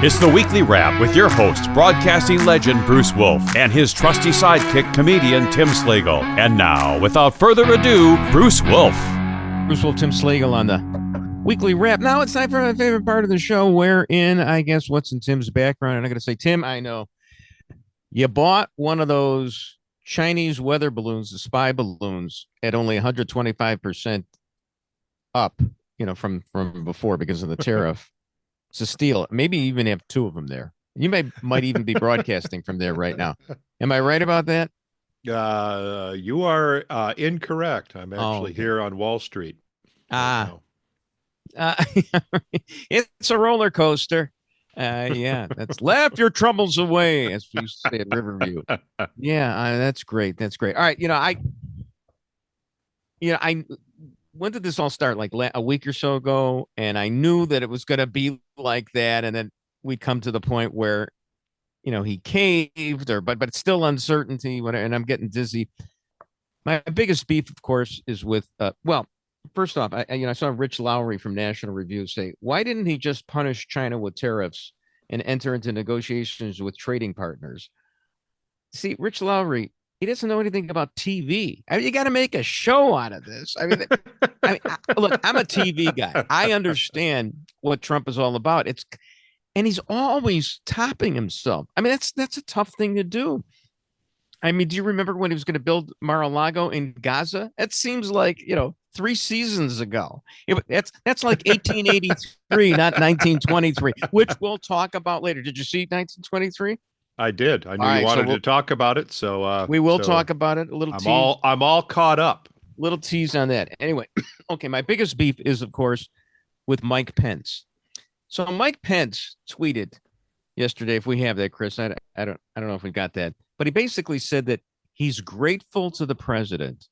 It's the Weekly Wrap with your host, broadcasting legend Bruce Wolf, and his trusty sidekick, comedian Tim Slagle. And now, without further ado, Bruce Wolf. Bruce Wolf, Tim Slagle on the Weekly Wrap. Now it's time for my favorite part of the show, wherein I guess what's in Tim's background. And I'm going to say, Tim, I know you bought one of those Chinese weather balloons, the spy balloons, at only 125% up, from before because of the tariff. It's a steal. Maybe even have two of them there. You might even be broadcasting from there right now. Am I right about that? You are incorrect. I'm actually here on Wall Street. It's a roller coaster. That's laugh your troubles away, as we used to say at Riverview. That's great. That's great. All right, when did this all start? Like a week or so ago, and I knew that it was going to be like that, and then we'd come to the point where, he caved, but it's still uncertainty. And I'm getting dizzy. My biggest beef, of course, is with first off, I saw Rich Lowry from National Review say, why didn't he just punish China with tariffs and enter into negotiations with trading partners? See, Rich Lowry, he doesn't know anything about TV. You got to make a show out of this. Look, I'm a TV guy. I understand what Trump is all about. And he's always topping himself. That's a tough thing to do. Do you remember when he was going to build Mar-a-Lago in Gaza? That seems like, 3 seasons ago. That's like 1883, not 1923, which we'll talk about later. Did you see 1923? I did. I knew you wanted to talk about it, so we will talk about it. A little. I'm all caught up. Little tease on that. Anyway, okay. My biggest beef is, of course, with Mike Pence. So Mike Pence tweeted yesterday. If we have that, Chris, I don't know if we got that, but he basically said that he's grateful to the president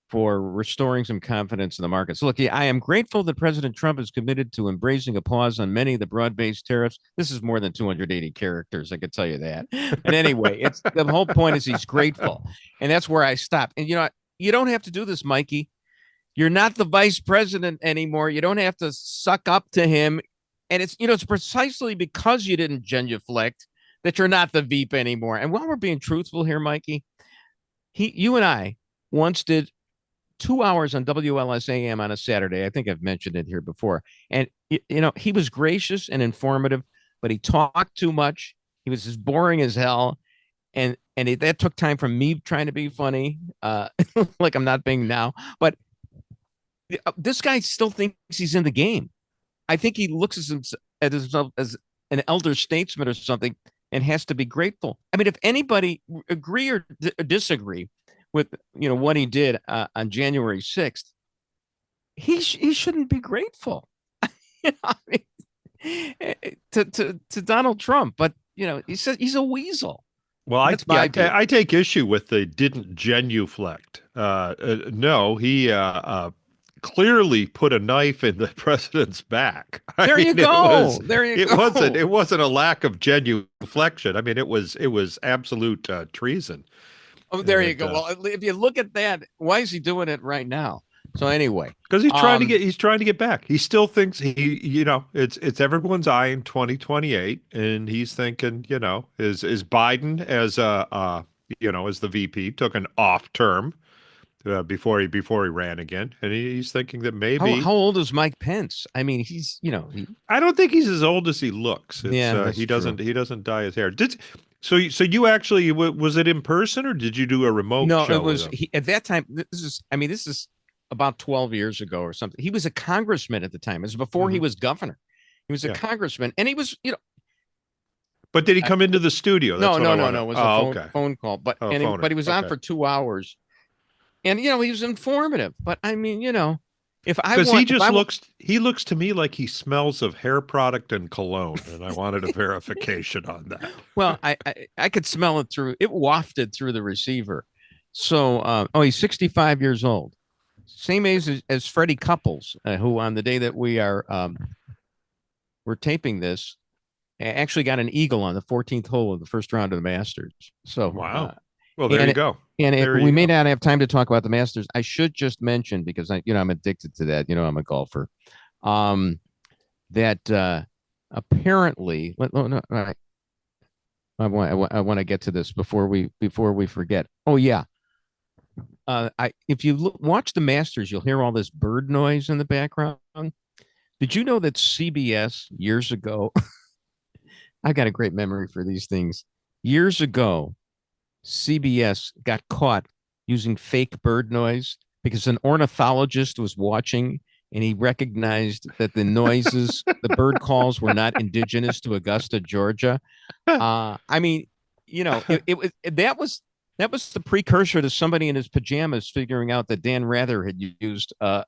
for restoring some confidence in the markets. So look, I am grateful that President Trump is committed to embracing a pause on many of the broad-based tariffs. This is more than 280 characters, I could tell you that. But anyway, the whole point is he's grateful. And that's where I stop. And you don't have to do this, Mikey. You're not the vice president anymore. You don't have to suck up to him. And it's precisely because you didn't genuflect that you're not the Veep anymore. And while we're being truthful here, Mikey, you and I once did 2 hours on WLSAM on a Saturday. I think I've mentioned it here before. And, he was gracious and informative, but he talked too much. He was as boring as hell. And that took time from me trying to be funny, like I'm not being now. But this guy still thinks he's in the game. I think he looks at himself as an elder statesman or something and has to be grateful. If anybody agree or disagree with what he did on January 6th, he shouldn't be grateful to Donald Trump. But he says he's a weasel. Well, I take issue with the didn't genuflect. No, he clearly put a knife in the president's back. You go. It wasn't a lack of genuflection. It was absolute treason. Oh, there you go. Well, if you look at that, why is he doing it right now? So anyway, because he's trying to get back. He still thinks it's everyone's eye in 2028, and he's thinking, is Biden as as the VP took an off term before he ran again, and he's thinking that maybe. How old is Mike Pence? He's I don't think he's as old as he looks. He doesn't dye his hair. So you actually, was it in person or did you do a remote show? No, it was at that time. This is about 12 years ago or something. He was a congressman at the time. It was before he was governor. He was a congressman, and he was, But did he come into the studio? No. It was a phone call. But he was on for 2 hours, and he was informative. But he looks to me like he smells of hair product and cologne, and I wanted a verification on that. Well, I could smell it through. It wafted through the receiver. So, he's 65 years old, same age as Freddie Couples, who on the day that we're taping this, actually got an eagle on the 14th hole of the first round of the Masters. So wow. Well, there you go. And we may not have time to talk about the Masters. I should just mention, because I'm addicted to that. I'm a golfer. That apparently, no, I want to get to this before we forget. Oh yeah, if you watch the Masters, you'll hear all this bird noise in the background. Did you know that CBS years ago? I got a great memory for these things. Years ago, CBS got caught using fake bird noise because an ornithologist was watching and he recognized that the noises, the bird calls, were not indigenous to Augusta, Georgia. I mean, that was the precursor to somebody in his pajamas figuring out that Dan Rather had used a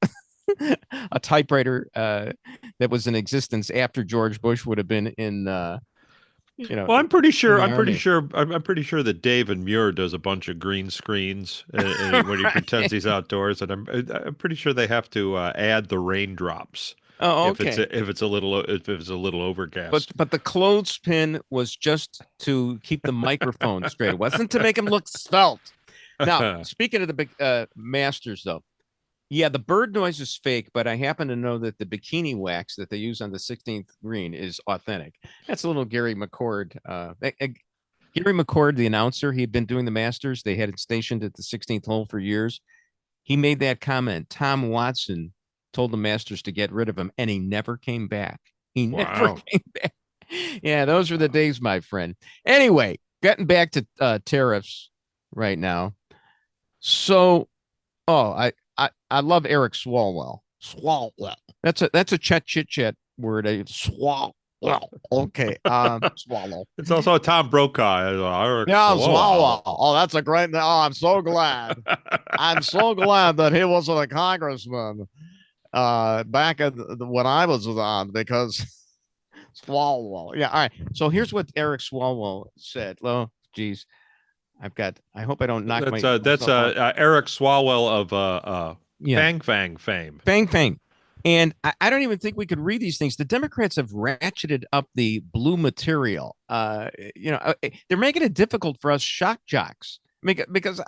typewriter that was in existence after George Bush would have been in Well, I'm pretty sure. I'm pretty sure. I'm pretty sure that David Muir does a bunch of green screens when he right. pretends he's outdoors, and I'm pretty sure they have to add the raindrops Oh, okay. if it's a little overcast. But the clothespin was just to keep the microphone straight. It wasn't to make him look svelte. Now, speaking of the big Masters, though, yeah, the bird noise is fake, but I happen to know that the bikini wax that they use on the 16th green is authentic. That's a little Gary McCord. Gary McCord, the announcer, he had been doing the Masters. They had it stationed at the 16th hole for years. He made that comment. Tom Watson told the Masters to get rid of him, and he never came back. He never came back. Yeah, those were the days, my friend. Anyway, getting back to tariffs right now. So, I love Eric Swawell. Swawell. That's a chit chat word. Swawell. Okay. Swallow. It's also a Tom Brokaw. Yeah, Swallow. Oh, that's a great. Oh, I'm so glad. I'm so glad that he wasn't a congressman back at when I was on because Swallow. Yeah. All right. So here's what Eric Swalwell said. Oh, geez. I hope I don't knock that's Eric Swawell of FangFang fame. FangFang. And I don't even think we could read these things. The Democrats have ratcheted up the blue material. They're making it difficult for us shock jocks. Because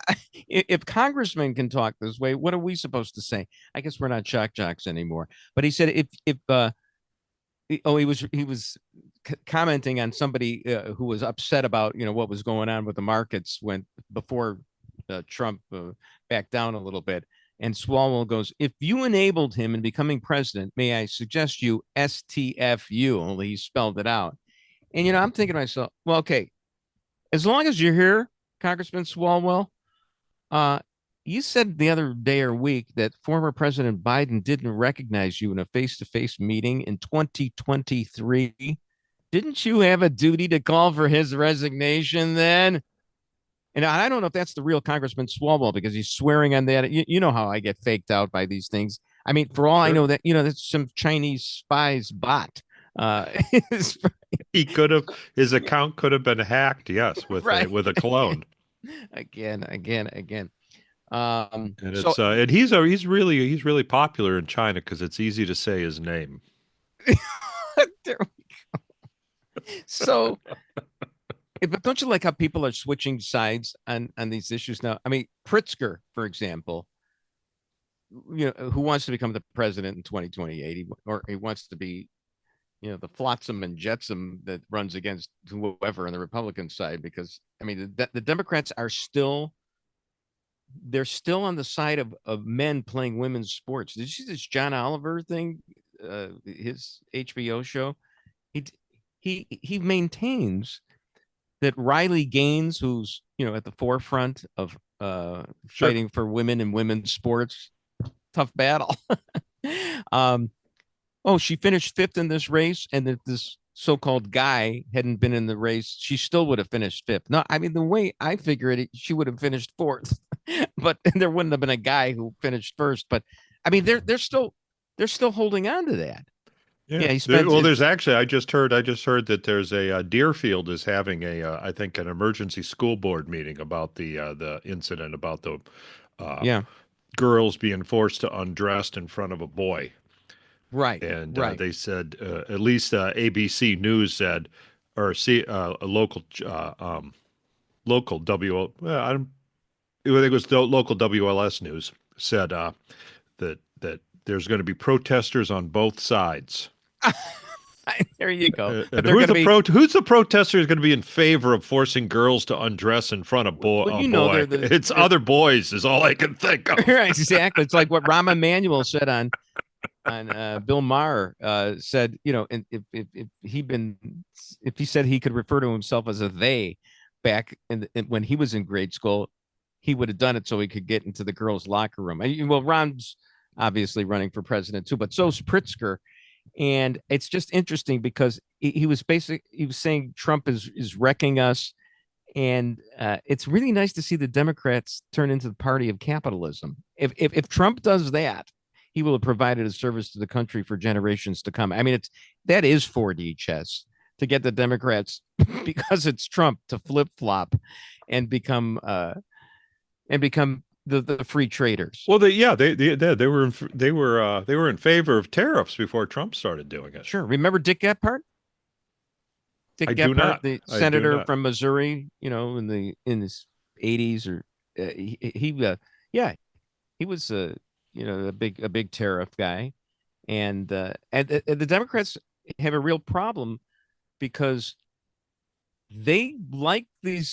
if congressmen can talk this way, what are we supposed to say? I guess we're not shock jocks anymore. But he said he was commenting on somebody who was upset about what was going on with the markets before Trump backed down a little bit. And Swalwell goes, if you enabled him in becoming president, may I suggest you STFU? Only he spelled it out. And I'm thinking to myself, well, okay, as long as you're here, Congressman Swalwell, you said the other day or week that former President Biden didn't recognize you in a face-to-face meeting in 2023. Didn't you have a duty to call for his resignation then? And I don't know if that's the real Congressman Swalwell because he's swearing on that. You know how I get faked out by these things. I mean, for all I know, that that's some Chinese spy's bot. His account could have been hacked. Yes, with a clone. again. And he's really popular in China because it's easy to say his name. There we go. So, but don't you like how people are switching sides on these issues now? I mean, Pritzker, for example, who wants to become the president in 2028, or he wants to be, the flotsam and jetsam that runs against whoever on the Republican side, because I mean, the Democrats are still on the side of men playing women's sports. Did you see this John Oliver thing? His HBO show. He maintains that Riley Gaines, who's at the forefront of fighting for women in women's sports, tough battle. She finished 5th in this race, and that this so-called guy hadn't been in the race, she still would have finished 5th. No, I mean, the way I figure it, she would have finished 4th, but there wouldn't have been a guy who finished 1st. But I mean, they're still holding on to that. Yeah, there's actually I just heard that there's a Deerfield is having I think an emergency school board meeting about the incident about the girls being forced to undress in front of a boy. Right. And they said at least ABC News said, or a local W. I think it was the local WLS News said that there's going to be protesters on both sides. There you go. But And they're going to be. who's the protester who's going to be in favor of forcing girls to undress in front of Well, a you know, boy? It's other boys is all I can think of. Right, exactly. It's like what Rahm Emanuel said on Bill Maher said. You know, and if he said he could refer to himself as a they back when he was in grade school, he would have done it so he could get into the girls' locker room. Well, Ron's obviously running for president too, but so's Pritzker. And it's just interesting because he was saying Trump is wrecking us. And it's really nice to see the Democrats turn into the party of capitalism. If Trump does that, he will have provided a service to the country for generations to come. I mean, that is 4D chess to get the Democrats, because it's Trump, to flip flop and become the free traders. Well, they were in favor of tariffs before Trump started doing it. Sure. Remember Dick Gephardt? Dick Gephardt, the senator from Missouri, you know, in his 80s, or he was a big tariff guy, and the Democrats have a real problem because they like the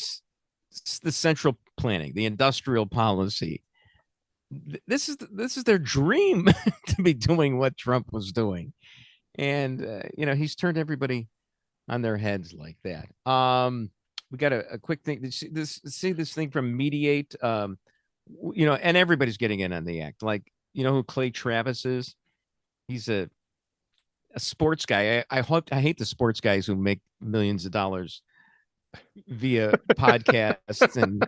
central planning, the industrial policy. This is their dream to be doing what Trump was doing, and he's turned everybody on their heads like that. We got a quick thing. See this thing from Mediate. And everybody's getting in on the act. Like, you know who Clay Travis is? He's a sports guy. I hate the sports guys who make millions of dollars via podcasts, and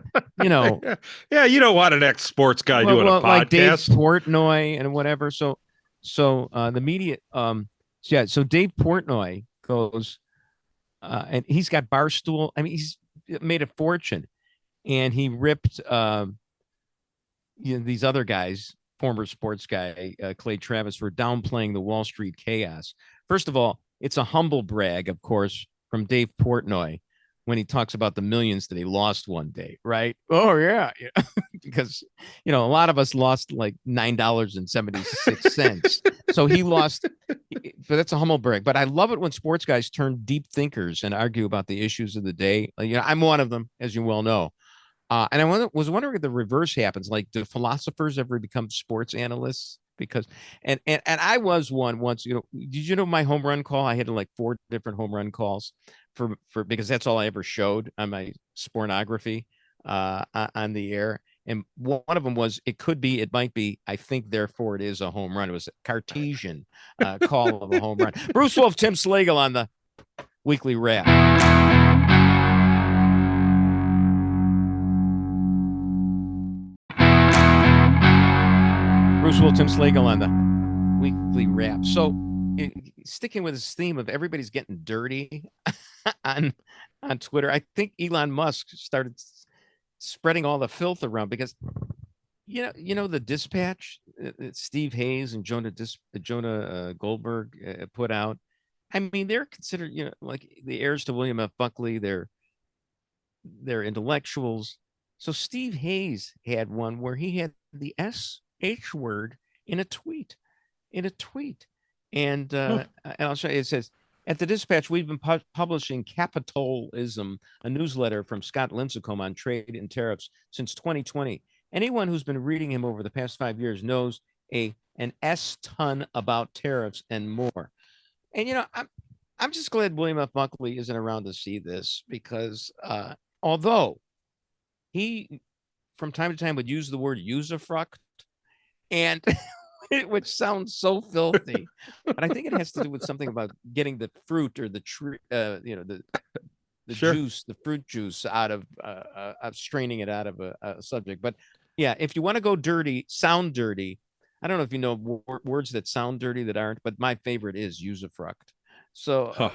yeah, you don't want an ex-sports guy doing a podcast like Dave Portnoy and whatever. So the media, so Dave Portnoy goes, and he's got Barstool. I mean, he's made a fortune, and he ripped these other guys, former sports guy Clay Travis, for downplaying the Wall Street chaos. First of all, it's a humble brag, of course, from Dave Portnoy when he talks about the millions that he lost one day, right? Oh yeah, because a lot of us lost like $9.76. So he lost. But that's a humble brag. But I love it when sports guys turn deep thinkers and argue about the issues of the day. I'm one of them, as you well know. And I was wondering if the reverse happens. Like, do philosophers ever become sports analysts? Because and I was one once. Did you know my home run call? I had like 4 different home run calls for because that's all I ever showed on my spornography on the air. And one of them was, it could be, it might be, I think, therefore it is a home run. It was a Cartesian call of a home run. Bruce Wolf, Tim Slagle on the Weekly Wrap. Bruce Wolf, Tim Slagle on the Weekly Wrap. So, sticking with this theme of everybody's getting dirty on Twitter, I think Elon Musk started spreading all the filth around because, the Dispatch, Steve Hayes and Jonah Goldberg put out. I mean, they're considered, like the heirs to William F. Buckley. They're intellectuals. So Steve Hayes had one where he had the SH word in a tweet. And I'll show you. It says, at the Dispatch, we've been publishing Capitalism, a newsletter from Scott Lincecum on trade and tariffs since 2020. Anyone who's been reading him over the past 5 years knows an S-ton about tariffs and more. And, I'm just glad William F. Buckley isn't around to see this, because although he, from time to time, would use the word usufruct, and which sounds so filthy, but I think it has to do with something about getting the fruit or the tree, the sure. juice, the fruit juice out of straining it out of a subject. But yeah, if you want to go dirty, sound dirty. I don't know if you know words that sound dirty that aren't, but my favorite is usufruct. So,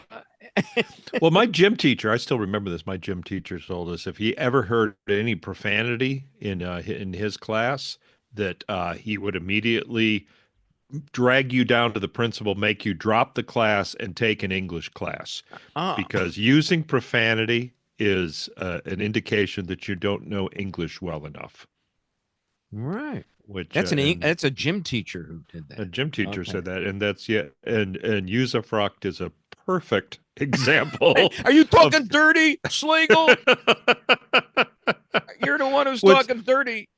well, my gym teacher, I still remember this. My gym teacher told us if he ever heard any profanity in his class, that he would immediately drag you down to the principal, make you drop the class, and take an English class, because using profanity is an indication that you don't know English well enough. Right. Which that's a gym teacher who did that. A gym teacher said that, and that's and usufruct is a perfect example. Are you talking dirty, Slagle? You're the one who's talking dirty.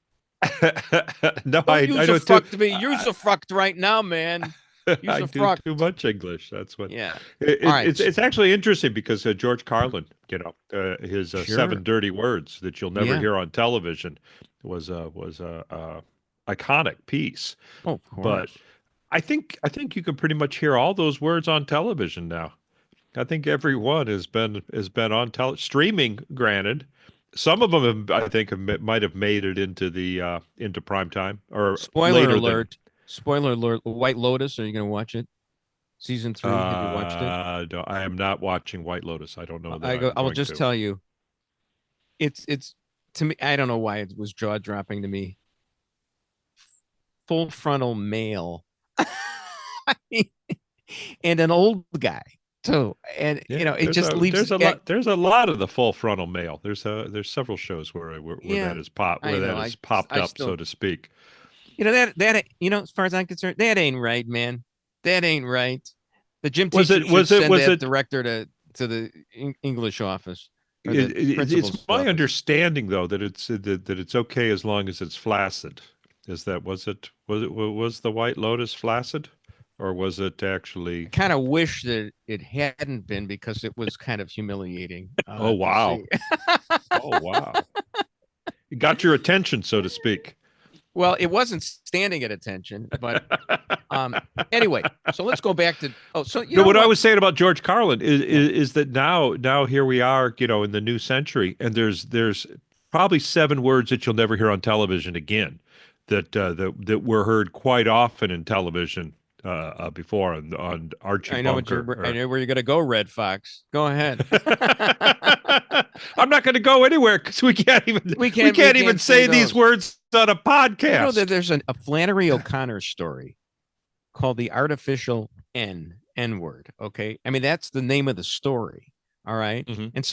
No, Don't I use a don't fruct to me. Use a fruct right now, man. Use I a do fruct. too much English. That's what. Yeah. All right. It's actually interesting because George Carlin, his Sure. 7 dirty words that you'll never Yeah. hear on television was a iconic piece. Oh, of But course. I think you can pretty much hear all those words on television now. I think everyone has been on streaming. Granted, some of them might have made it into the into prime time or Spoiler later alert. Spoiler alert. White Lotus. Are you going to watch it? Season 3. Have you watched it? No, I am not watching White Lotus. I don't know that I will just tell you. It's to me. I don't know why it was jaw dropping to me. Full frontal male. I mean, and an old guy too, and it just leaves. There's a lot of the full frontal male. There's several shows where that is popped up, so to speak. That as far as I'm concerned, that ain't right, man. That ain't right. The gym teacher was should send it that director to the English office. It's my understanding though that it's okay as long as it's flaccid. Was the White Lotus flaccid? Or was it actually? I kind of wish that it hadn't been because it was kind of humiliating. Oh, wow. Oh, wow. It got your attention, so to speak. Well, it wasn't standing at attention, but anyway, so let's go back to what I was saying about George Carlin is that now here we are, in the new century, and there's probably 7 words that you'll never hear on television again that were heard quite often in television. Before on Archie Bunker. I know where you're going to go, Red Fox. Go ahead. I'm not going to go anywhere because we can't even say these words on a podcast. You know that there's a Flannery O'Connor story called "The Artificial N-Word." Okay, I mean that's the name of the story. All right, and it's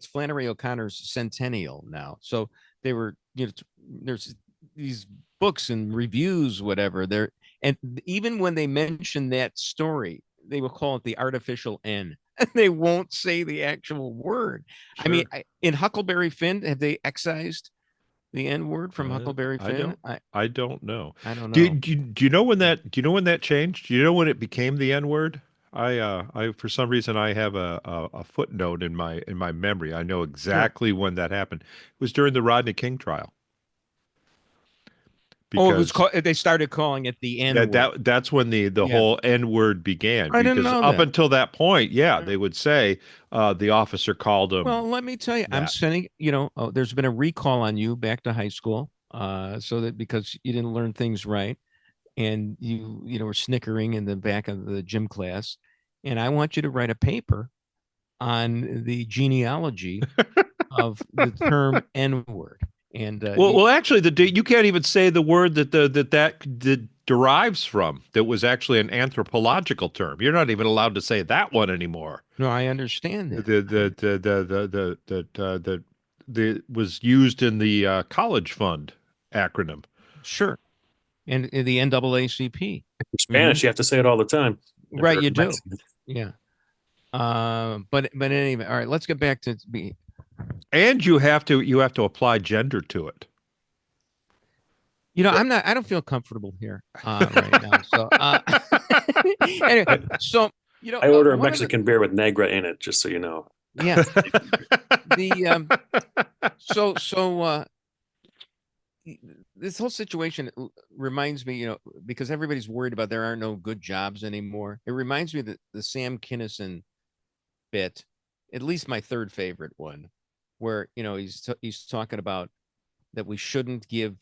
Flannery O'Connor's centennial now, so they were there's these books and reviews, whatever there. And even when they mention that story, they will call it the artificial N. They won't say the actual word. Sure. I mean, in Huckleberry Finn, have they excised the N word from Huckleberry Finn? I don't know. I don't know. Do you know when that? Do you know when that changed? Do you know when it became the N word? I for some reason I have a footnote in my memory. I know exactly when that happened. It was during the Rodney King trial. Because they started calling it the N word. That's when the whole N word began. I didn't know that. Until that point, they would say the officer called him. Well, let me tell you, I'm sending. There's been a recall on you back to high school, so that because you didn't learn things right, and you were snickering in the back of the gym class, and I want you to write a paper on the genealogy of the term N word. And well, actually, you can't even say the word that derives from. That was actually an anthropological term. You're not even allowed to say that one anymore. No, I understand that. That was used in the college fund acronym. Sure, and the NAACP. In Spanish, you have to say it all the time. Right, you do. Yeah. But anyway, all right. Let's get back to be. And you have to apply gender to it. I don't feel comfortable here right now. So anyway, so I order a Mexican beer with Negra in it, just so you know. Yeah. This whole situation reminds me, because everybody's worried about there are no good jobs anymore. It reminds me of the Sam Kinison bit, at least my third favorite one, where he's talking about that we shouldn't give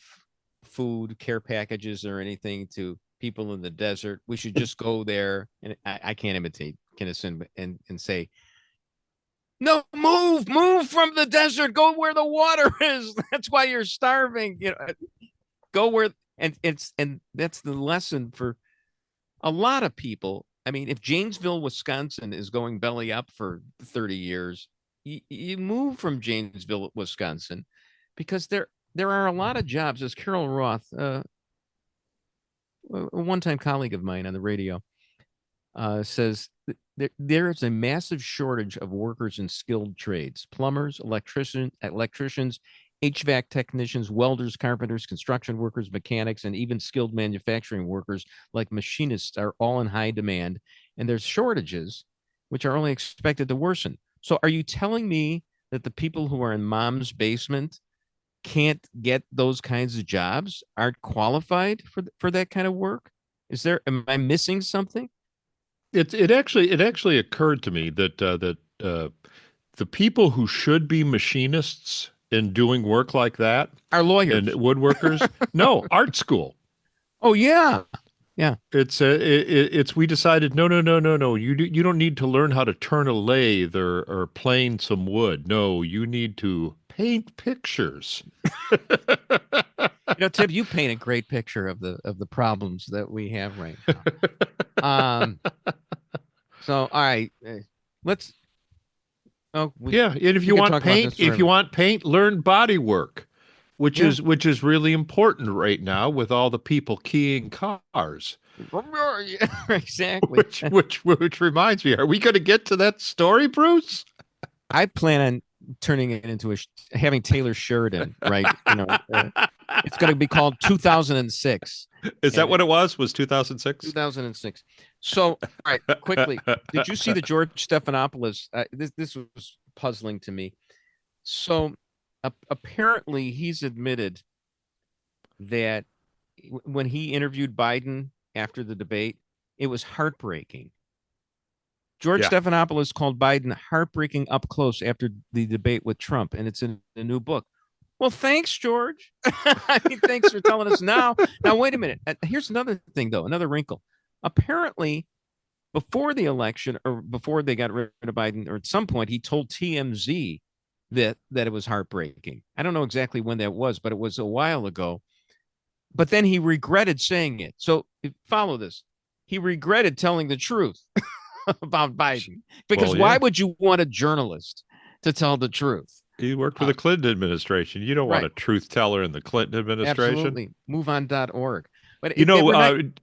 food, care packages, or anything to people in the desert. We should just go there, and I can't imitate Kinison and say, no, move from the desert, go where the water is. That's why you're starving. Go where, and that's the lesson for a lot of people. I mean, if Janesville, Wisconsin is going belly up for 30 years, you move from Janesville, Wisconsin, because there are a lot of jobs. As Carol Roth, a one-time colleague of mine on the radio, says there is a massive shortage of workers in skilled trades: plumbers, electricians, HVAC technicians, welders, carpenters, construction workers, mechanics, and even skilled manufacturing workers like machinists are all in high demand. And there's shortages, which are only expected to worsen. So are you telling me that the people who are in mom's basement can't get those kinds of jobs, aren't qualified for that kind of work? Am I missing something? It actually occurred to me that the people who should be machinists and doing work like that Are lawyers and woodworkers, no, art school. Oh yeah, yeah. It's we decided no. You don't need to learn how to turn a lathe or plane some wood. No, you need to paint pictures. Tim, you paint a great picture of the problems that we have right now. So all right, let's. Oh yeah, and if you want paint, learn body work, which is really important right now with all the people keying cars. Yeah, exactly. Which reminds me, are we going to get to that story, Bruce? I plan on turning it into having Taylor Sheridan, right? It's going to be called 2006. Is that what it was? Was 2006? 2006. So, all right, quickly, did you see the George Stephanopoulos? This was puzzling to me. So, apparently, he's admitted that when he interviewed Biden after the debate, it was heartbreaking. George Stephanopoulos called Biden heartbreaking up close after the debate with Trump, and it's in the new book. Well, thanks, George. I mean, thanks for telling us now. Now, wait a minute. Here's another thing, though, another wrinkle. Apparently, before the election or before they got rid of Biden, or at some point, he told TMZ that it was heartbreaking. I don't know exactly when that was, but it was a while ago. But then he regretted saying it. So follow this. He regretted telling the truth about Biden, because why would you want a journalist to tell the truth? He worked for the Clinton administration. You don't want a truth teller in the Clinton administration. Absolutely. MoveOn.org. But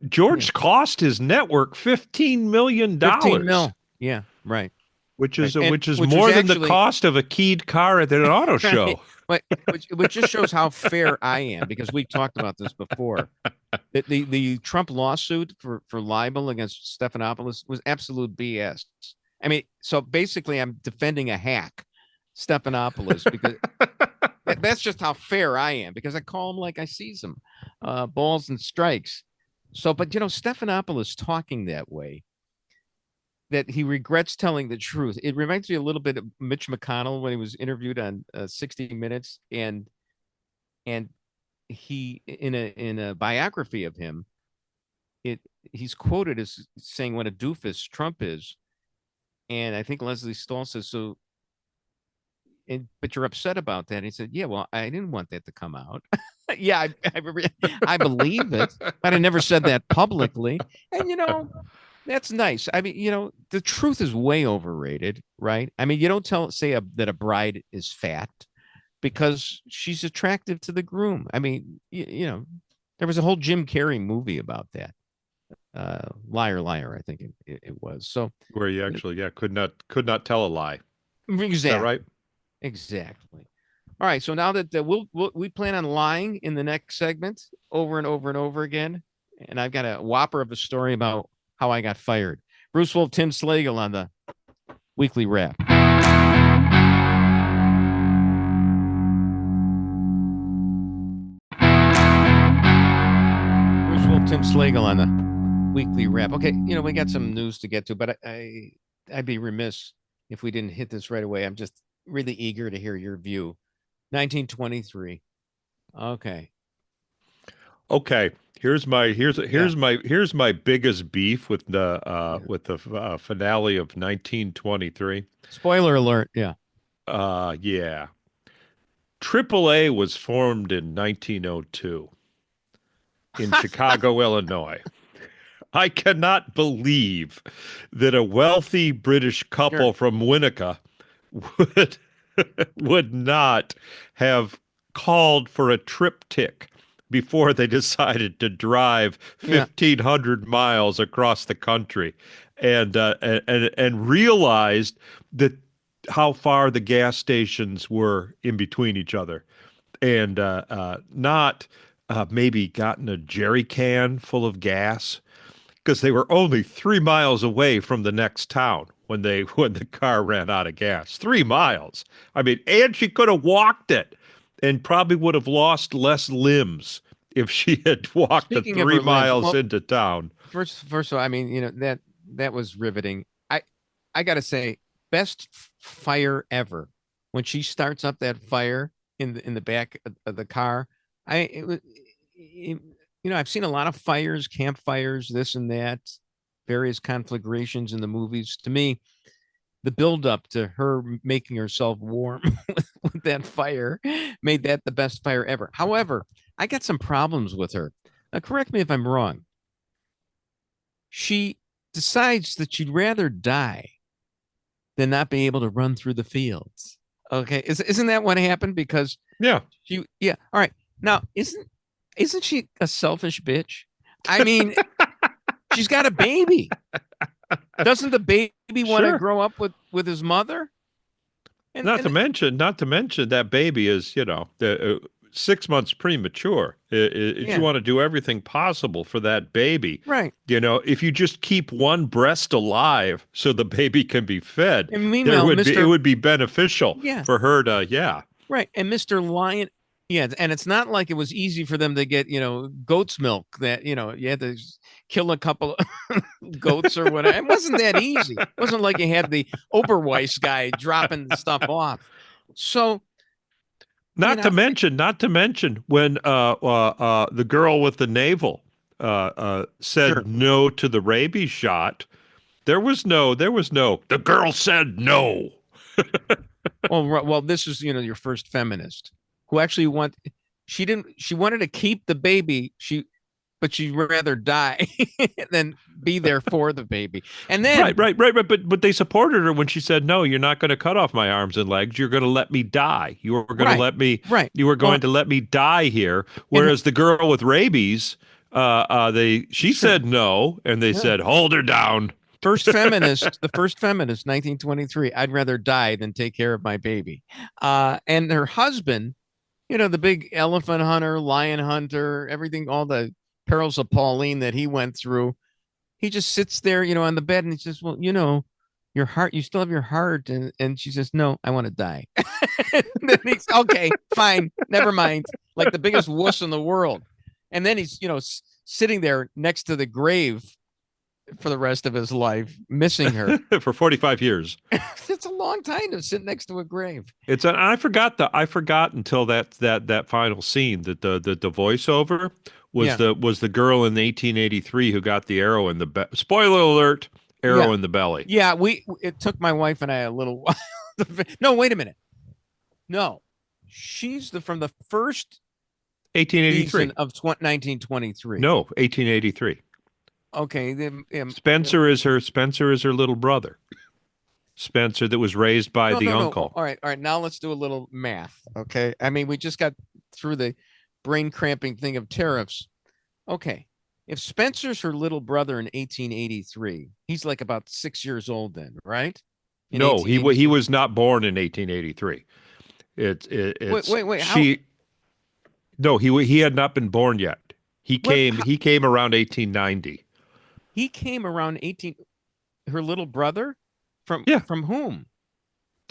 George cost his network $15 million. 15 mil. Yeah, right. Which is more than the cost of a keyed car at an auto show. But which just shows how fair I am, because we've talked about this before. The Trump lawsuit for libel against Stephanopoulos was absolute BS. I mean, so basically, I'm defending a hack, Stephanopoulos, because that's just how fair I am, because I call him like I sees him, balls and strikes. So, but Stephanopoulos talking that way, that he regrets telling the truth. It reminds me a little bit of Mitch McConnell when he was interviewed on 60 Minutes, and he in a biography of him, he's quoted as saying what a doofus Trump is, and I think Leslie Stahl says so. But you're upset about that. And he said, "Yeah, well, I didn't want that to come out." Yeah, I believe it, but I never said that publicly. And that's nice. I mean, the truth is way overrated, right? I mean, you don't say that a bride is fat because she's attractive to the groom. I mean, there was a whole Jim Carrey movie about that. Liar, Liar, I think it was. So where you actually, could not tell a lie. Exactly. Is that right? Exactly. All right. So now that we plan on lying in the next segment over and over and over again, and I've got a whopper of a story about how I got fired. Bruce Wolf, Tim Slagle on the Weekly Wrap. Bruce Wolf, Tim Slagle on the Weekly Wrap. Okay, we got some news to get to, but I'd be remiss if we didn't hit this right away. I'm just really eager to hear your view. 1923. Okay. Here's my biggest beef with the finale of 1923. Spoiler alert. Yeah. AAA was formed in 1902 in Chicago, Illinois. I cannot believe that a wealthy British couple from Winnetka would not have called for a triptych before they decided to drive 1,500 miles across the country and realized that how far the gas stations were in between each other, and not maybe gotten a jerry can full of gas because they were only 3 miles away from the next town when the car ran out of gas. 3 miles. I mean, and she could have walked it and probably would have lost less limbs if she had walked the Speaking of 3 her limbs, miles well, into town. First of all, I mean, that was riveting. I gotta say, best fire ever. When she starts up that fire in the back of the car, I've seen a lot of fires, campfires, this and that, various conflagrations in the movies. To me, the buildup to her making herself warm with that fire made that the best fire ever. However, I got some problems with her. Now, correct me if I'm wrong. She decides that she'd rather die than not be able to run through the fields. Okay, isn't that what happened? Because Yeah. All right. Now, isn't she a selfish bitch? I mean, she's got a baby. Doesn't the baby want to Sure. grow up with his mother? Not to mention that baby is, 6 months premature. Yeah. You want to do everything possible for that baby. Right. If you just keep one breast alive so the baby can be fed, And meanwhile, it would be beneficial Yeah. for her to, Right. And Mr. Lion, yeah, and it's not like it was easy for them to get, goat's milk that, you had to kill a couple of goats or whatever. It wasn't that easy. It wasn't like you had the Oberweis guy dropping the stuff off. So Not to mention when the girl with the navel said Sure. no to the rabies shot, there was no, the girl said no. Well, this is, your first feminist who actually she wanted to keep the baby. But she'd rather die than be there for the baby. And then Right. But they supported her when she said, "No, you're not going to cut off my arms and legs. You're going to let me die. You were going to let me. Right. You were going to let me die here." Whereas the girl with rabies, she said no, and they said, "Hold her down." the first feminist, 1923. I'd rather die than take care of my baby. And her husband, the big elephant hunter, lion hunter, everything, all the perils of Pauline that he went through. He just sits there, on the bed, and he says, "Well, your heart, you still have your heart." And she says, "No, I want to die." Then he's okay, fine, never mind. Like the biggest wuss in the world. And then he's, sitting there next to the grave for the rest of his life, missing her. For 45 years. It's a long time to sit next to a grave. I forgot until that final scene that the voiceover was the girl in 1883 who got the arrow in the spoiler alert, arrow in the belly. Yeah, it took my wife and I a little while. No, wait a minute. No, she's from the first 1883 season of 1923. No, 1883. Okay, Spencer is her little brother. Spencer, that was raised by the uncle. All right. Now let's do a little math. Okay. I mean, we just got through the brain cramping thing of tariffs. Okay. If Spencer's her little brother in 1883, he's like about 6 years old then, right? No, he was not born in 1883. Wait. No, he had not been born yet. He came around 1890. He came around 18. Her little brother. From whom?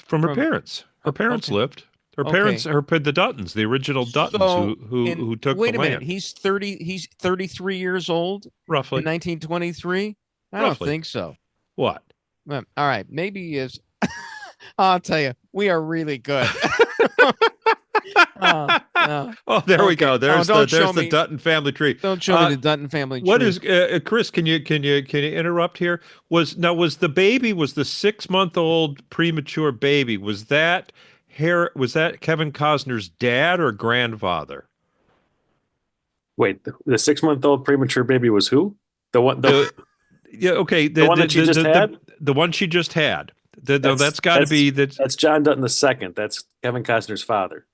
From her parents. Her parents lived. Her parents, the Duttons, the original Duttons, who took the land. Wait a minute. He's 33 years old. Roughly. In 1923. I don't think so. What? Well, all right. Maybe he is. I'll tell you, we are really good. There we go. There's the Dutton family tree. Don't show me the Dutton family tree. What is Chris? Can you interrupt here? Was the baby, was the 6-month-old premature baby, was that Kevin Costner's dad or grandfather? Wait, the 6-month-old premature baby was who? The one that she just had. The one she just had. That's got to be that. That's John Dutton II. That's Kevin Costner's father.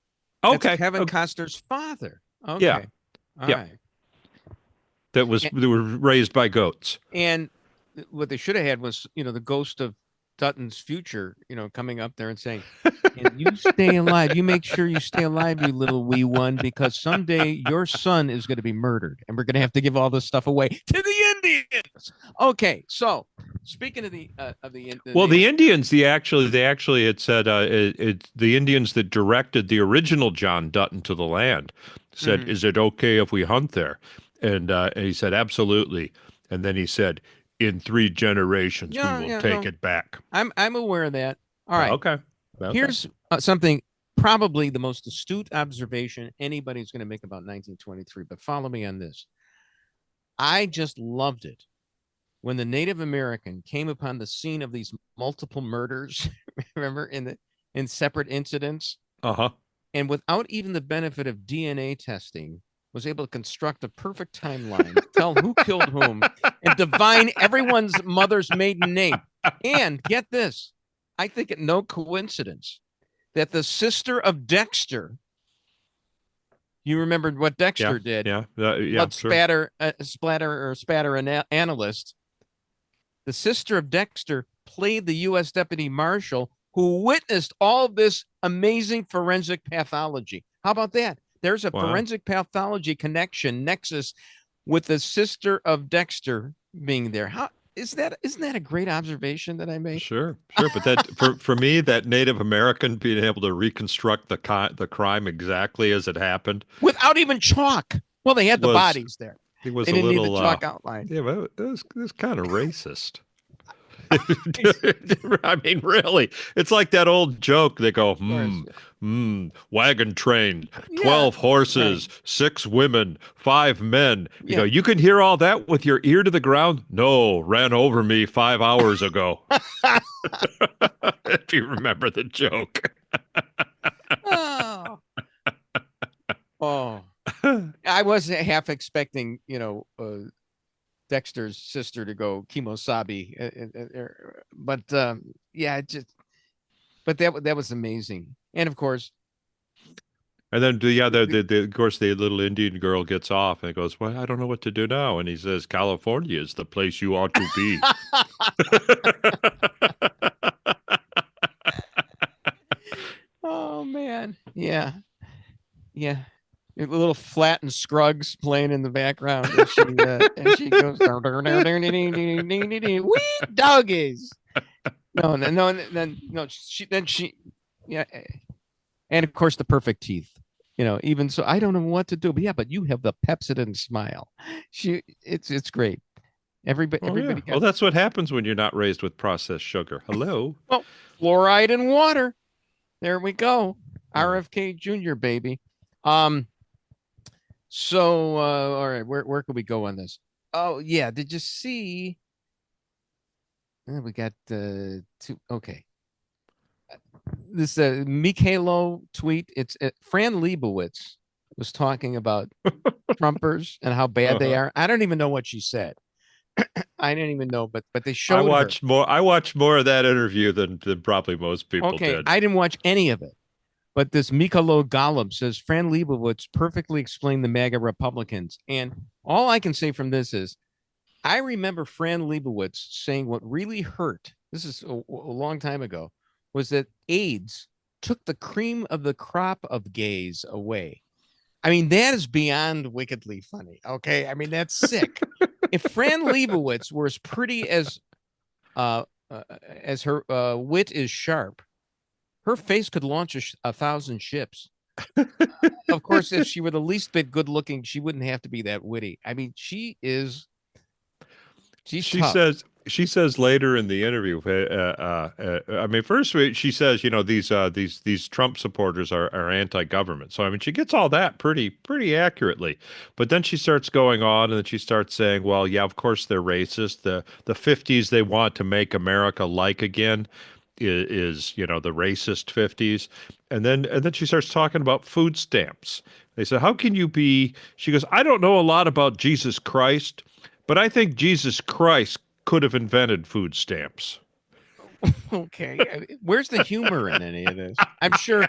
Okay, that's Kevin Costner's father. Okay, yeah, all right. They were raised by goats. And what they should have had was, the ghost of Dutton's future, coming up there and saying, and you stay alive. You make sure you stay alive, you little wee one, because someday your son is going to be murdered, and we're going to have to give all this stuff away to the Indians. Okay, so speaking of the Indians, they actually had said the Indians that directed the original John Dutton to the land said, "Is it okay if we hunt there?" And he said, "Absolutely." And then he said, "In 3 generations, we will take it back." I'm aware of that. All right. Okay. Here's something, probably the most astute observation anybody's going to make about 1923, but follow me on this. I just loved it when the Native American came upon the scene of these multiple murders, remember, in separate incidents, and without even the benefit of DNA testing, was able to construct a perfect timeline, tell who killed whom, and divine everyone's mother's maiden name. And get this, I think it no coincidence that the sister of Dexter, you remembered what Dexter did? Blood splatter analyst. The sister of Dexter played the U.S. Deputy Marshal who witnessed all this amazing forensic pathology. How about that? There's a forensic pathology nexus with the sister of Dexter being there. Isn't that a great observation that I made? Sure. But that for me, that Native American being able to reconstruct the crime exactly as it happened without even chalk. Well, they had the bodies there. It was they didn't need the chalk outline. Yeah, but it was kind of racist. I mean, really, it's like that old joke. They go, wagon train, 12 horses, 6 women, 5 men. You can hear all that with your ear to the ground. No, ran over me 5 hours ago. If you remember the joke. Oh, I was half expecting, Dexter's sister to go Kimosabi, but that was amazing. And of course, and then of course the little Indian girl gets off and goes, "Well, I don't know what to do now." And he says, "California is the place you ought to be." Oh man, yeah. A little Flat and Scruggs playing in the background, and she goes, "Wee doggies." No. She, and of course the perfect teeth. Even so, I don't know what to do, but you have the Pepsodent smile. It's great. Everybody. Well, that's what happens when you're not raised with processed sugar. Hello. Well, fluoride in water. There we go. RFK Jr. baby. So, all right, where can we go on this? Oh, yeah. Did you see? We got two. Okay. This Mikhailo tweet. It's Fran Lebowitz was talking about Trumpers and how bad they are. I don't even know what she said. I didn't even know, but they showed. I watched more of that interview than probably most people did. I didn't watch any of it. But this Mikhailo Golub says Fran Lebowitz perfectly explained the MAGA Republicans. And all I can say from this is I remember Fran Lebowitz saying what really hurt, this is a long time ago, was that AIDS took the cream of the crop of gays away. I mean, that is beyond wickedly funny. Okay. I mean, that's sick. If Fran Lebowitz were as pretty as her wit is sharp, her face could launch 1,000 ships. Of course, if she were the least bit good looking, she wouldn't have to be that witty. I mean, she says later in the interview, I mean, first she says, these Trump supporters are anti-government. So, I mean, she gets all that pretty accurately. But then she starts going on and then she starts saying, well, yeah, of course they're racist. The 50s, they want to make America like again. Is the racist 50s, and then she starts talking about food stamps. They said, how can you be? She goes, I don't know a lot about Jesus Christ, but I think Jesus Christ could have invented food stamps. Okay, where's the humor in any of this? I'm sure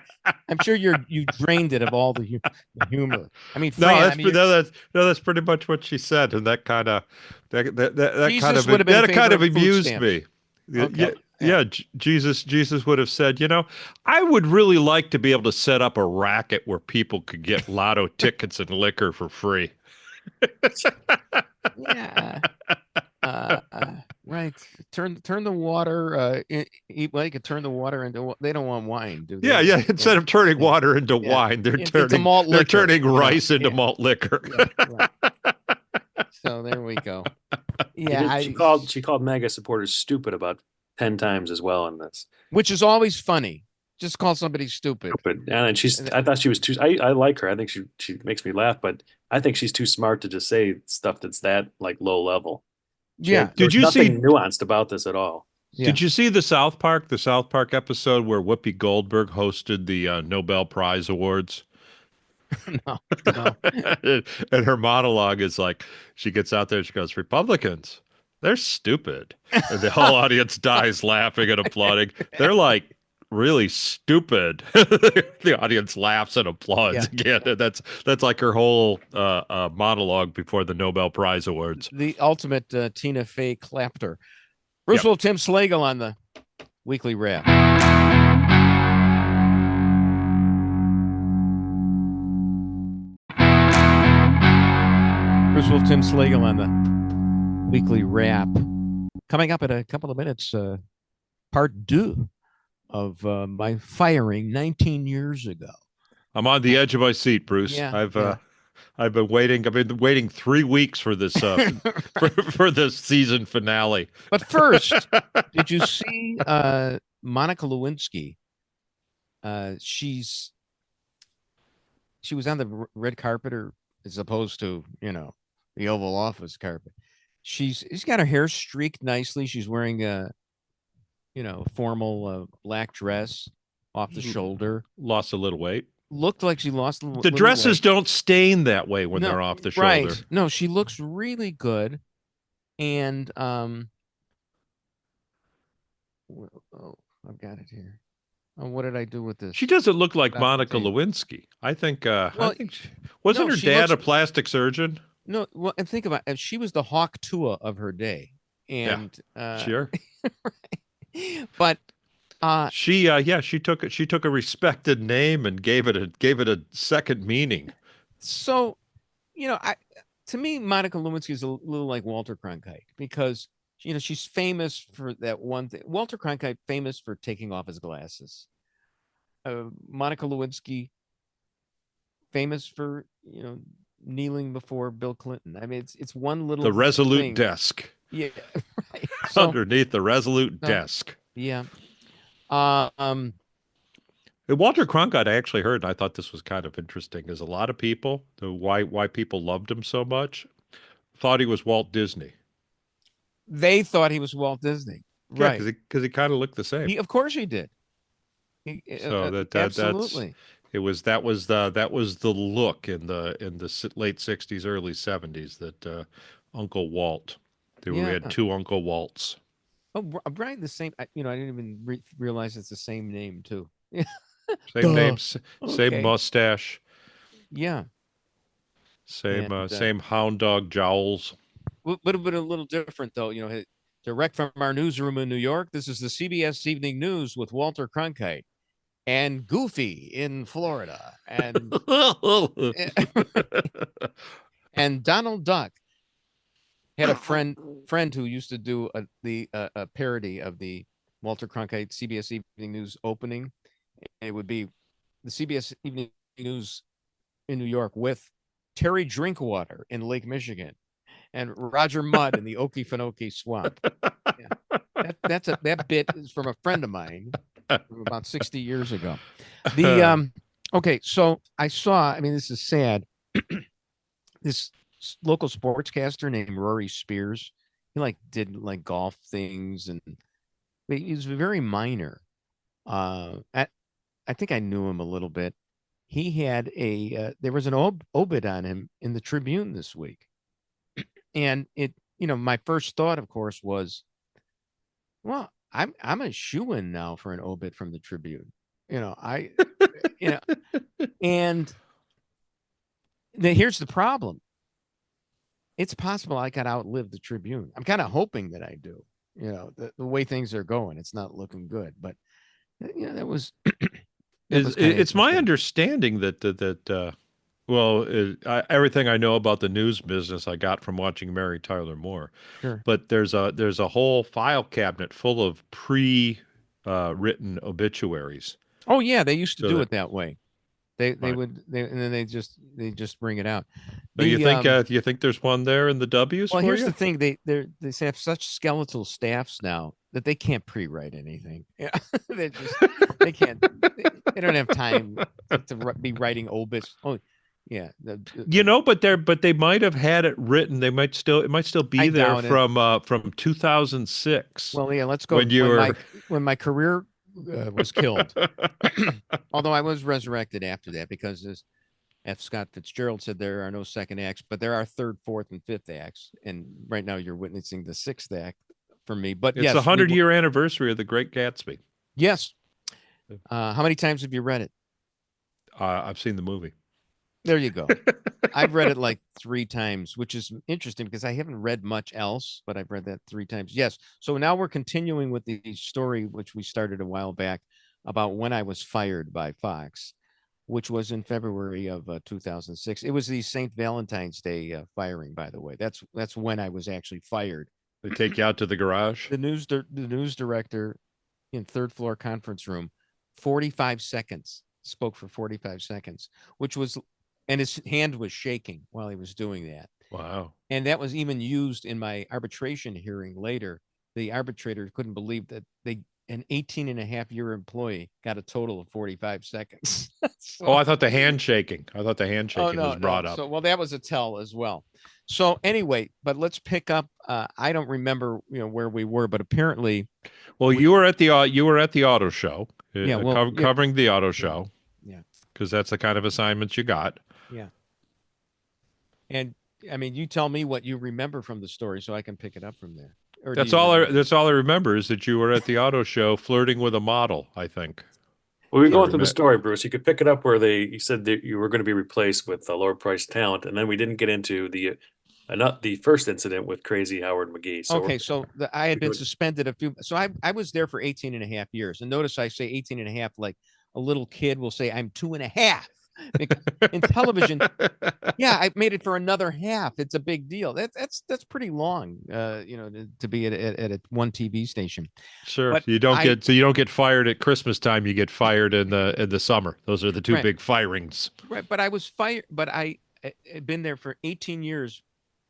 you drained it of all the humor. I mean, No, Fran, that's that's pretty much what she said, and that kind of Jesus would have been that kind of favorite food amused stamps. me. Okay. Yeah, Jesus would have said, I would really like to be able to set up a racket where people could get lotto tickets and liquor for free. Yeah. Right. Turn the water. Eat like it. Turn the water into. They don't want wine, do they? Yeah. Instead of turning water into wine, they're into malt liquor. turning rice into malt liquor. Right. So there we go. Yeah, she called MAGA supporters stupid about 10 times as well in this, which is always funny. Just call somebody stupid. And I thought she was too. I like her. I think she makes me laugh, but I think she's too smart to just say stuff that's that like low level. Did you see nuanced about this at all? Yeah. Did you see the South Park episode where Whoopi Goldberg hosted the Nobel Prize Awards? No. And her monologue is like, she gets out there and she goes, Republicans, they're stupid. And the whole audience dies laughing and applauding. They're like really stupid. The audience laughs and applauds again. And that's like her whole monologue before the Nobel Prize Awards. The ultimate Tina Fey clapter. Bruce Wolf, Tim Slagle on the Weekly Wrap. Bruce Wolf, Tim Slagle on the Weekly Wrap. Coming up in a couple of minutes, part two of my firing 19 years ago. I'm on the edge of my seat, Bruce. Yeah, I've been waiting. I've been waiting 3 weeks for this for this season finale. But first, did you see Monica Lewinsky? She was on the red carpet, or as opposed to the Oval Office carpet. She's got her hair streaked nicely. She's wearing a formal black dress off the shoulder. Lost a little weight. Looked like she lost the dresses weight. Don't stain that way when they're off the shoulder. Right. No, she looks really good. And I've got it here. Oh, what did I do with this? She doesn't look like Monica Lewinsky. I think wasn't her dad a plastic surgeon? No, well, and think about it. She was the Hawk Tuah of her day. And sure. But she took a respected name and gave it a second meaning. So, to me, Monica Lewinsky is a little like Walter Cronkite, because she's famous for that one thing. Walter Cronkite famous for taking off his glasses. Monica Lewinsky famous for kneeling before Bill Clinton. I mean, it's one little the resolute thing. Desk. Yeah, right. So, underneath the resolute desk. Yeah. Walter Cronkite, I actually heard, and I thought this was kind of interesting, is a lot of people, why people loved him so much, thought he was Walt Disney. They thought he was Walt Disney. Yeah, right. Because he kind of looked the same. Of course he did. Absolutely. That was the look in the late 60s, early 70s that Uncle Walt. We had two Uncle Walts. Oh, Brian, the same. I didn't even realize it's the same name too. Same name, same mustache. Yeah. Same hound dog jowls. Would have been a little different though. Direct from our newsroom in New York, this is the CBS Evening News with Walter Cronkite and Goofy in Florida, and and Donald Duck had a friend who used to do a parody of the Walter Cronkite CBS Evening News opening. It would be the CBS Evening News in New York with Terry Drinkwater in Lake Michigan and Roger Mudd in the Okefenokee Swamp. Yeah. That bit is from a friend of mine from about 60 years ago. Okay, so I saw, I mean, this is sad. This local sportscaster named Rory Spears, he did golf things, and he was very minor. I think I knew him a little bit. He had there was an obit on him in the Tribune this week. And my first thought, of course, was, well, I'm a shoo-in now for an obit from the Tribune. And here's the problem. It's possible I could outlive the Tribune. I'm kind of hoping that I do. The way things are going, it's not looking good. But that was. It's my understanding that everything I know about the news business I got from watching Mary Tyler Moore. Sure. But there's a whole file cabinet full of written obituaries. Oh yeah, they used to do it that way. They would and then they just bring it out. You think there's one there in the W's? Well, here's the thing: they have such skeletal staffs now that they can't pre-write anything. Yeah, they can't. They don't have time to be writing obits. Oh, yeah. But they might have had it written. It might still be there from 2006. Well, yeah. Let's go. When my career was killed. Although I was resurrected after that, because as F. Scott Fitzgerald said, there are no second acts, but there are third, fourth, and fifth acts. And right now you're witnessing the sixth act for me. But it's the 100-year anniversary of The Great Gatsby. Yes. How many times have you read it? I've seen the movie. There you go. I've read it like 3 times, which is interesting because I haven't read much else, but I've read that 3 times. Yes. So now we're continuing with the story, which we started a while back, about when I was fired by Fox, which was in February of 2006. It was the St. Valentine's Day firing, by the way. That's when I was actually fired. They take you out to the garage? The news director in third floor conference room, 45 seconds, spoke for 45 seconds, which was... And his hand was shaking while he was doing that. Wow. And that was even used in my arbitration hearing later. The arbitrator couldn't believe that an 18-and-a-half-year employee got a total of 45 seconds. I thought the hand shaking. Was brought up. So, well, that was a tell as well. So anyway, but let's pick up. I don't remember, where we were, but apparently. Well, you were at the auto show. Yeah. Covering the auto show. Yeah. Because that's the kind of assignments you got. Yeah. And I mean, you tell me what you remember from the story so I can pick it up from there. That's all I remember is that you were at the auto show flirting with a model, I think. Well, we go through the story, Bruce. You could pick it up where you said that you were going to be replaced with a lower priced talent, and then we didn't get into the first incident with crazy Howard McGee. So I had been suspended so I was there for 18-and-a-half years. And notice I say 18-and-a-half like a little kid will say I'm 2.5. Because in television, yeah, I made it for another half. It's a big deal. That's pretty long, to be at one TV station. Sure, but you don't get fired at Christmas time. You get fired in the summer. Those are the two big firings. Right, but I was fired. But I had been there for 18 years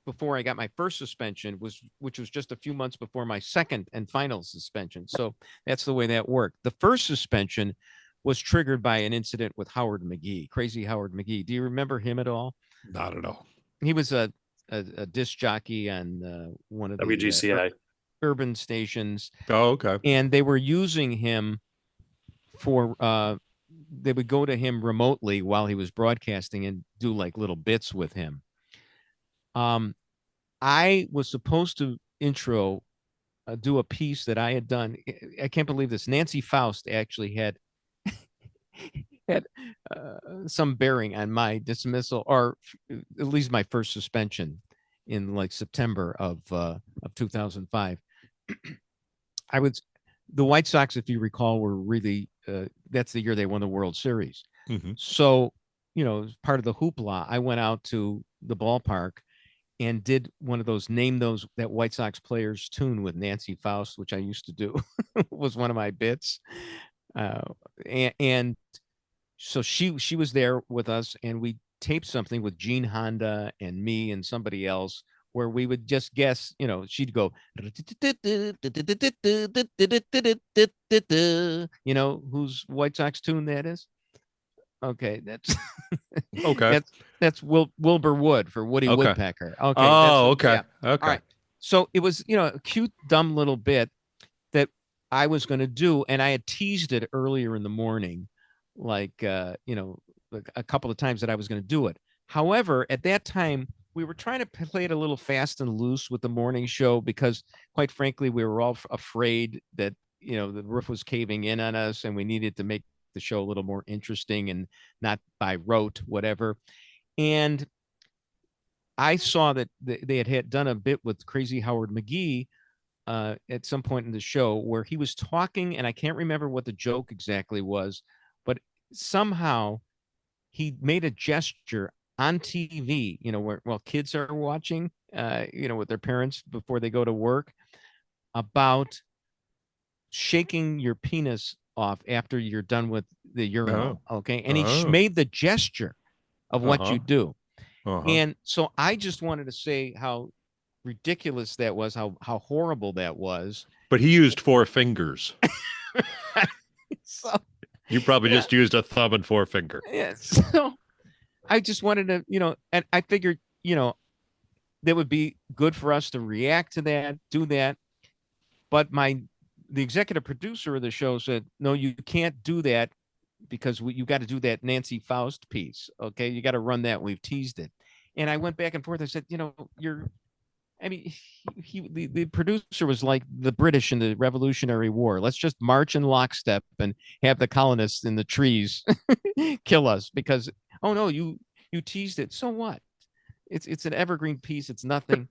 before I got my first suspension, which was just a few months before my second and final suspension. So that's the way that worked. The first suspension was triggered by an incident with Howard McGee, crazy Howard McGee. Do you remember him at all? Not at all. He was a disc jockey on one of the WGCI urban stations. Oh, okay. And they were using him for they would go to him remotely while he was broadcasting and do like little bits with him. I was supposed to do a piece that I had done. I can't believe this. Nancy Faust actually had some bearing on my dismissal, or at least my first suspension in like September of 2005. The White Sox, if you recall, were really that's the year they won the World Series. Mm-hmm. So, as part of the hoopla, I went out to the ballpark and did one of those name that White Sox players tune with Nancy Faust, which I used to do. Was one of my bits. And so she was there with us, and we taped something with Gene Honda and me and somebody else where we would just guess, she'd go, whose White Sox tune that is. Okay. That's okay. That's Wilbur Wood for Woody Woodpecker. Okay. Oh, okay. Yeah. Okay. All right. So it was, a cute, dumb little bit that I was going to do. And I had teased it earlier in the morning, like, a couple of times that I was going to do it. However, at that time, we were trying to play it a little fast and loose with the morning show because, quite frankly, we were all afraid that the roof was caving in on us and we needed to make the show a little more interesting and not by rote, whatever. And I saw that they had done a bit with Crazy Howard McGee at some point in the show where he was talking, and I can't remember what the joke exactly was, but somehow he made a gesture on TV, while kids are watching, with their parents before they go to work, about shaking your penis off after you're done with the urinal. Okay. And he made the gesture of what you do. And so I just wanted to say how ridiculous that was, how horrible that was. But he used 4 fingers. So you probably just used a thumb and forefinger. Yeah. So I just wanted to, and I figured, that would be good for us to react to that, do that. But the executive producer of the show said, no, you can't do that because you got to do that Nancy Faust piece. Okay. You got to run that. We've teased it. And I went back and forth. I said, the producer was like the British in the Revolutionary War. Let's just march in lockstep and have the colonists in the trees kill us because, oh no, you teased it. So what? It's an evergreen piece. It's nothing.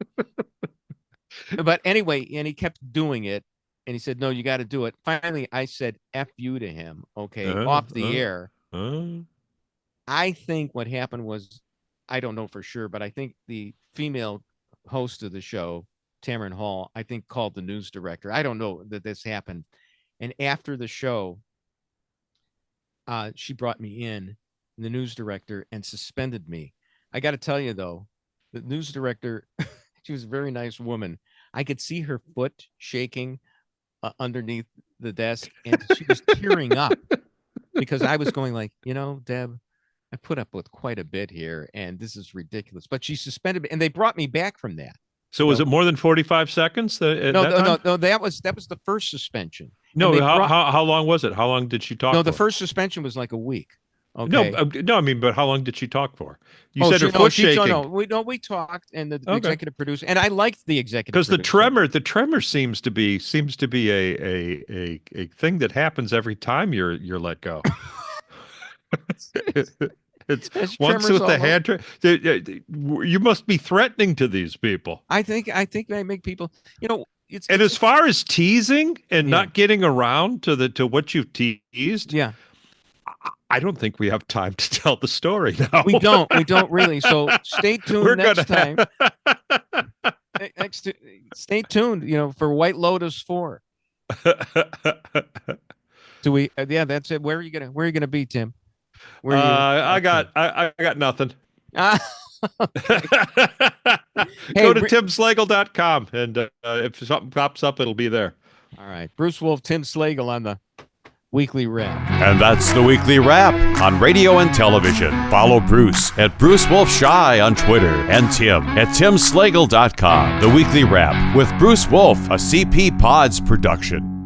But anyway, and he kept doing it. And he said, no, you got to do it. Finally, I said, F you to him. Okay. Off the air. I think what happened was, I don't know for sure, but I think the female host of the show, Tamron Hall, I think called the news director. I don't know that this happened. And after the show, she brought me in, the news director, and suspended me. I got to tell you, though, the news director, she was a very nice woman. I could see her foot shaking underneath the desk, and she was tearing up because I was going like, Deb, I put up with quite a bit here, and this is ridiculous. But she suspended me, and they brought me back from that. So was it more than 45 seconds? No. That was the first suspension. No, how long was it? How long did she talk? No, the first suspension was like a week. Okay. No, I mean, but how long did she talk for? You said her foot shaking. We talked, and the executive producer, and I liked the executive because the tremor seems to be a thing that happens every time you're let go. It's once with the hand. You must be threatening to these people. I think I make people, And as far as teasing and not getting around to what you've teased, I don't think we have time to tell the story now. We don't really. So stay tuned time. Stay tuned, for White Lotus 4. Do we? That's it. Where are you gonna be, Tim? I got nothing. Hey, Go to timslagle.com, and if something pops up, it'll be there. All right, Bruce Wolf, Tim Slagle on the Weekly Wrap. And that's the Weekly Wrap on radio and television. Follow Bruce at Bruce Wolf Shy on Twitter and Tim at timslagle.com. The Weekly Wrap with Bruce Wolf, a CP Pods production.